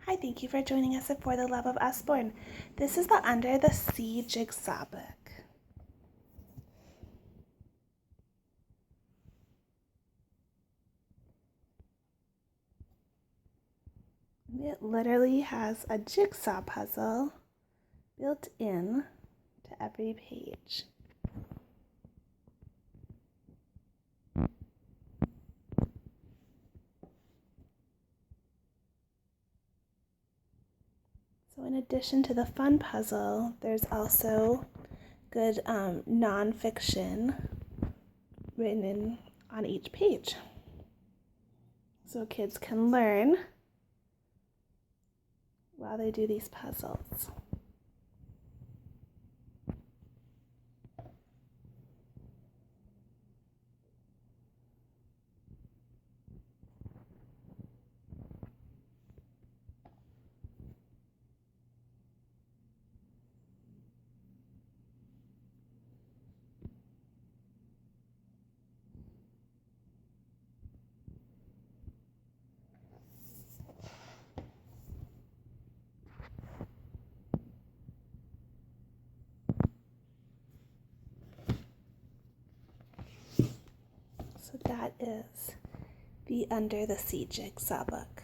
Hi, thank you for joining us at For the Love of Usborne. This is the Under the Sea Jigsaw book. It literally has a jigsaw puzzle built in to every page. So in addition to the fun puzzle, there's also good nonfiction written on each page. So kids can learn while they do these puzzles. So that is the Under the Sea Jigsaw book.